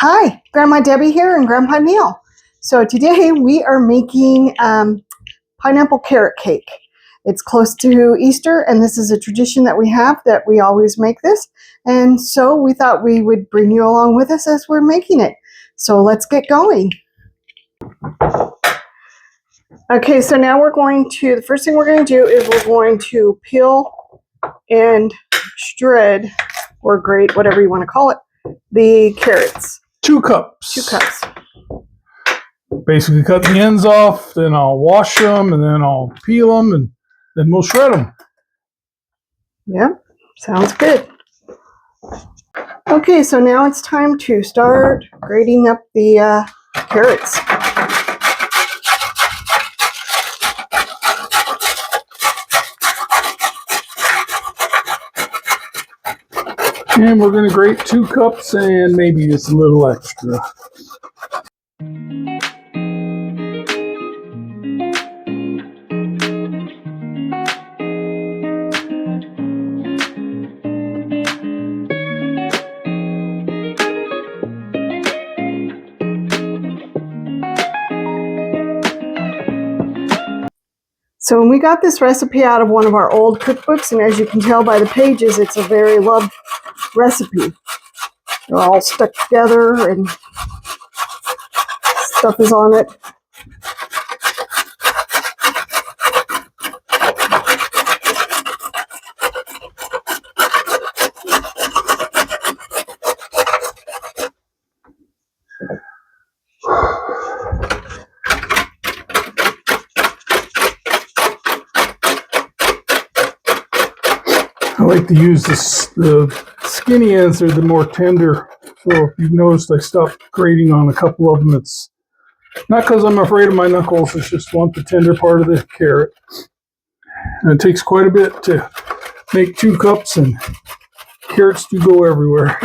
Hi, Grandma Debbie here and Grandpa Neil. So today we are making pineapple carrot cake. It's close to Easter and this is a tradition that we have that we always make this. And so we thought we would bring you along with us as we're making it. So let's get going. Okay, so now the first thing we're going to do is we're going to peel and shred or grate, whatever you want to call it, the carrots. 2 cups. 2 cups. Basically cut the ends off, then I'll wash them, and then I'll peel them, and then we'll shred them. Yep, sounds good. Okay, so now it's time to start grating up the carrots. And we're going to grate 2 cups and maybe just a little extra. So when we got this recipe out of one of our old cookbooks, and as you can tell by the pages, it's a very loved recipe. They're all stuck together and stuff is on it. I like to use the skinny ends are the more tender. So if you've noticed, I stopped grating on a couple of them. It's not because I'm afraid of my knuckles. It's just want the tender part of the carrot. And it takes quite a bit to make 2 cups, and carrots do go everywhere.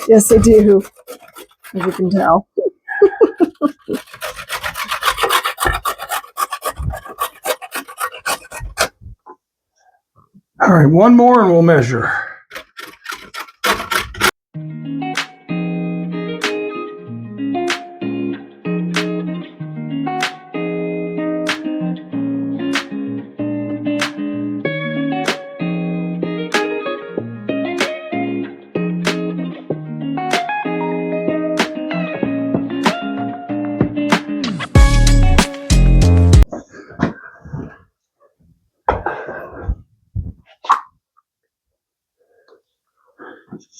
Yes, they do, as you can tell. All right, one more and we'll measure.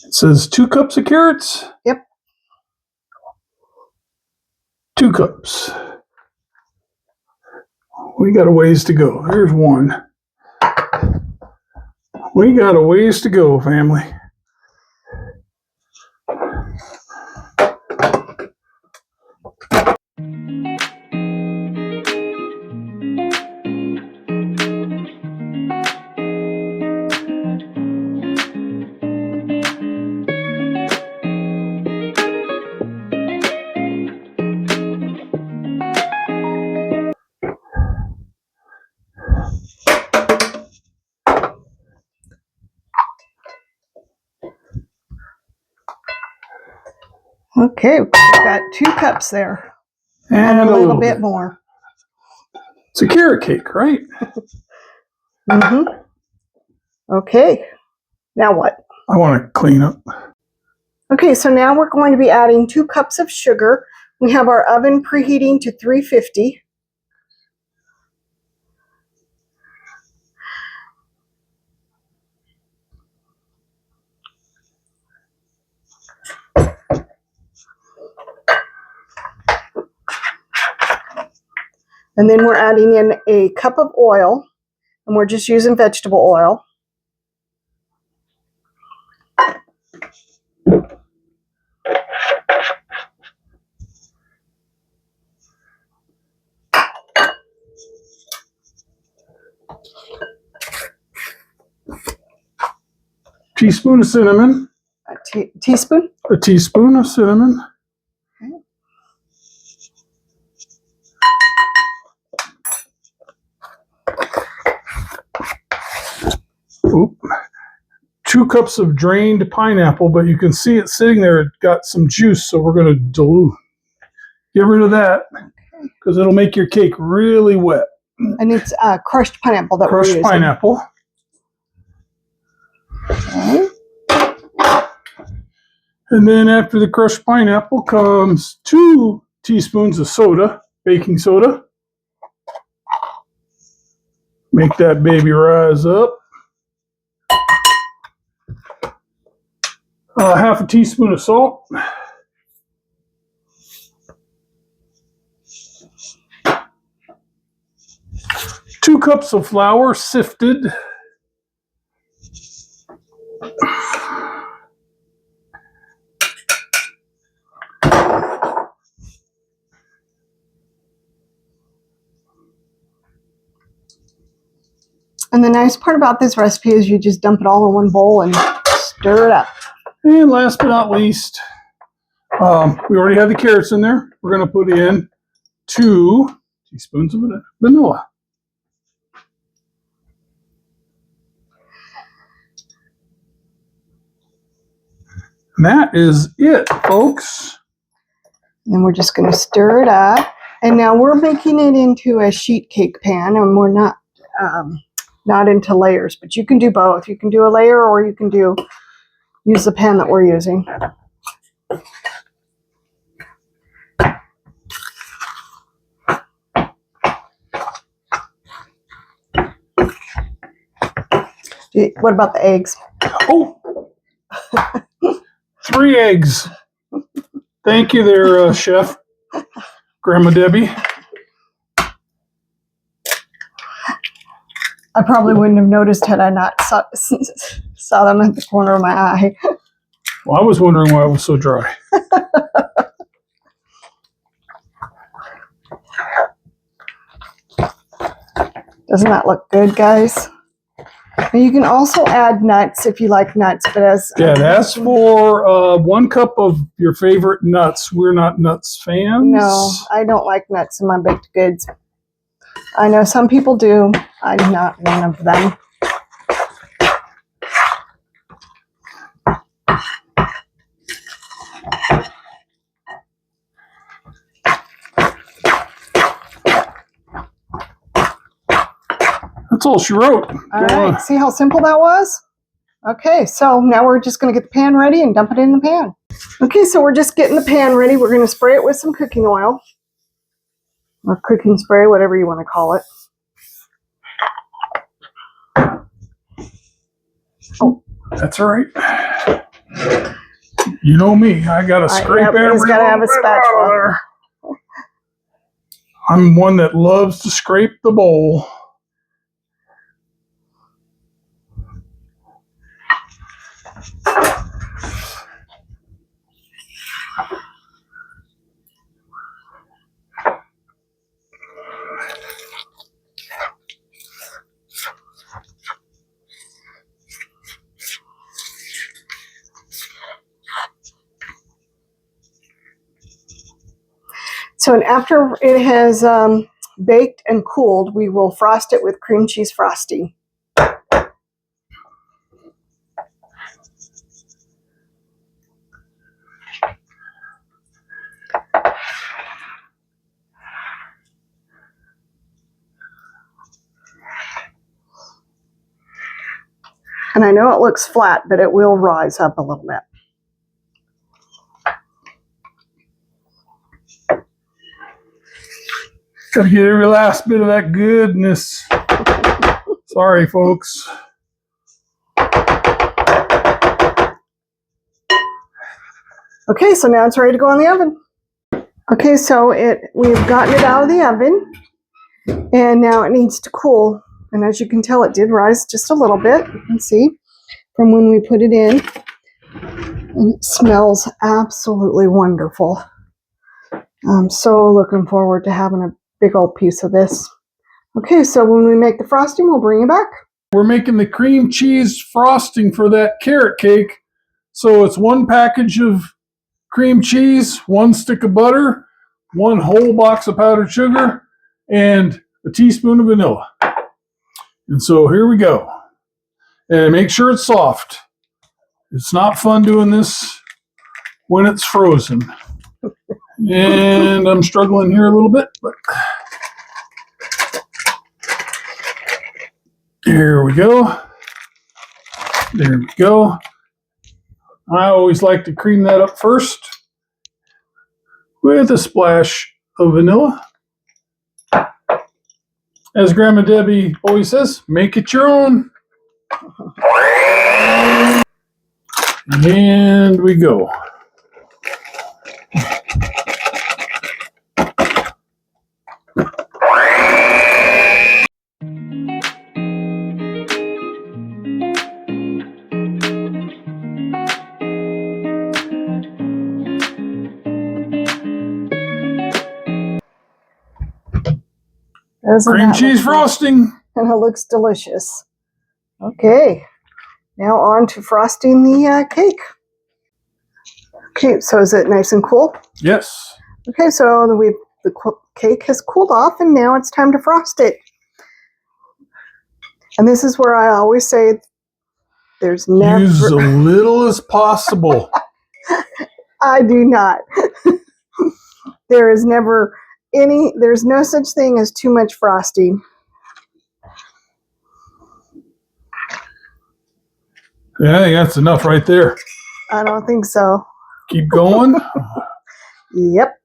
It says 2 cups of carrots? Yep. 2 cups. We got a ways to go. There's 1. We got a ways to go, family. Okay, we've got 2 cups there. And a little bit more. It's a carrot cake, right? Mm-hmm. Okay, now what? I want to clean up. Okay, so now we're going to be adding 2 cups of sugar. We have our oven preheating to 350. And then we're adding in a cup of oil, and we're just using vegetable oil. Teaspoon of cinnamon. A teaspoon? A teaspoon of cinnamon. Okay. Oop. 2 cups of drained pineapple, but you can see it sitting there. It got some juice, so we're going to dilute. Get rid of that because it'll make your cake really wet. And it's crushed pineapple that we're using. Crushed pineapple. Okay. And then after the crushed pineapple comes 2 teaspoons of soda, baking soda. Make that baby rise up. Half a teaspoon of salt. Two cups of flour, sifted. And the nice part about this recipe is you just dump it all in one bowl and stir it up. And last but not least, we already have the carrots in there. We're going to put in 2 teaspoons of vanilla. And that is it, folks. And we're just going to stir it up. And now we're making it into a sheet cake pan, and we're not into layers, but you can do both. You can do a layer, or you can use the pan that we're using. What about the eggs? Oh, 3 eggs. Thank you there, Chef Grandma Debbie. I probably wouldn't have noticed had I not saw them at the corner of my eye. Well, I was wondering why it was so dry. Doesn't that look good, guys? And you can also add nuts if you like nuts, but that's for 1 cup of your favorite nuts. We're not nuts fans. No, I don't like nuts in my baked goods. I know some people do. I'm not one of them. That's all she wrote. All right, see how simple that was? Okay, so now we're just going to get the pan ready and dump it in the pan. Okay, so we're just getting the pan ready. We're going to spray it with some cooking oil. Or cooking spray, whatever you want to call it. Oh, that's all right. You know me. I got to scrape every He's got to have a spatula. I'm one that loves to scrape the bowl. So and after it has baked and cooled, we will frost it with cream cheese frosting. And I know it looks flat, but it will rise up a little bit. Gotta get every last bit of that goodness. Sorry, folks. Okay, so now it's ready to go in the oven. Okay, so we've gotten it out of the oven, and now it needs to cool. And as you can tell, it did rise just a little bit. You can see from when we put it in. And it smells absolutely wonderful. I'm so looking forward to having a big old piece of this. Okay, so when we make the frosting, we'll bring it back. We're making the cream cheese frosting for that carrot cake. So it's 1 package of cream cheese, 1 stick of butter, 1 whole box of powdered sugar, and a teaspoon of vanilla. And so here we go. And make sure it's soft. It's not fun doing this when it's frozen. And I'm struggling here a little bit, but there we go. There we go. I always like to cream that up first with a splash of vanilla. As Grandma Debbie always says, make it your own. And we go. Cream cheese frosting. And it looks delicious. Okay, now on to frosting the cake. Okay, so is it nice and cool? Yes. Okay, so the cake has cooled off, and now it's time to frost it. And this is where I always say there's never... Use as little as possible. I do not. There is never there's no such thing as too much frosting. Yeah, I think that's enough right there. I don't think so. Keep going. Yep.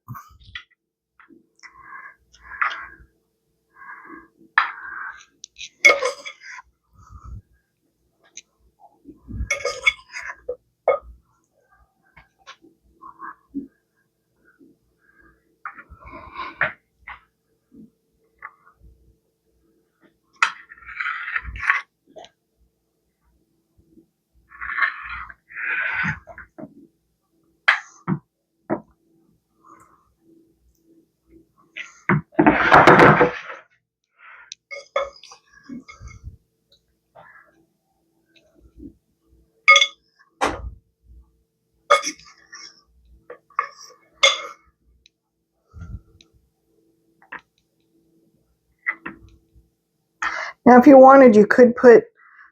Now, if you wanted, you could put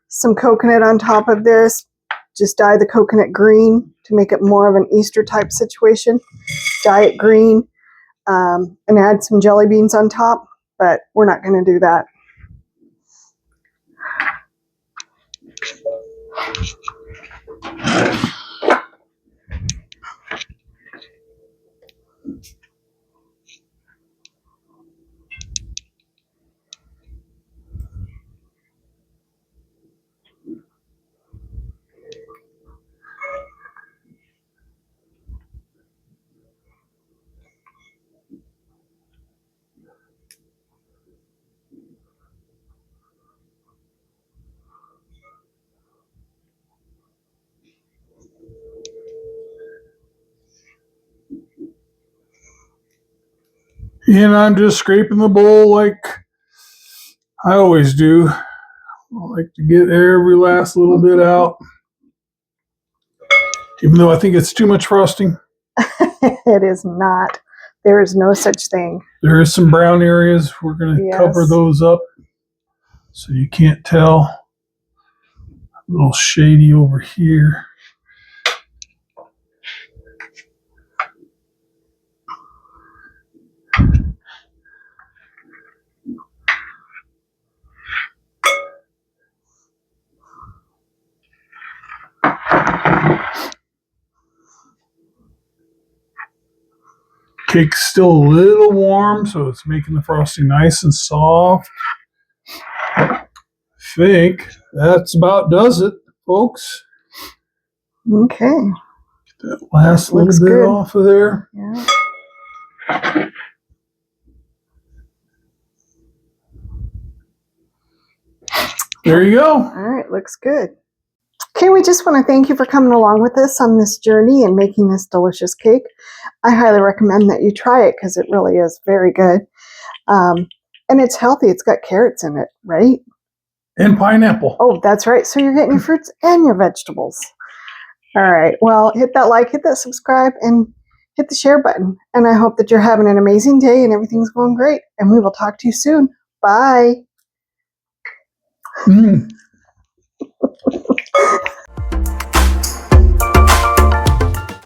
some coconut on top of this. Just dye the coconut green to make it more of an Easter type situation. Dye it green and add some jelly beans on top, but we're not going to do that. And I'm just scraping the bowl like I always do. I like to get every last little bit out. Even though I think it's too much frosting. It is not. There is no such thing. There is some brown areas. We're going to cover those up so you can't tell. A little shady over here. Cake's still a little warm, so it's making the frosting nice and soft. I think that's about does it, folks. Okay. Get that last little bit off of there. Yeah. There you go. All right, looks good. Okay, we just want to thank you for coming along with us on this journey and making this delicious cake. I highly recommend that you try it because it really is very good. And it's healthy. It's got carrots in it, right? And pineapple. Oh, that's right. So you're getting your fruits and your vegetables. All right. Well, hit that like, hit that subscribe, and hit the share button. And I hope that you're having an amazing day and everything's going great. And we will talk to you soon. Bye.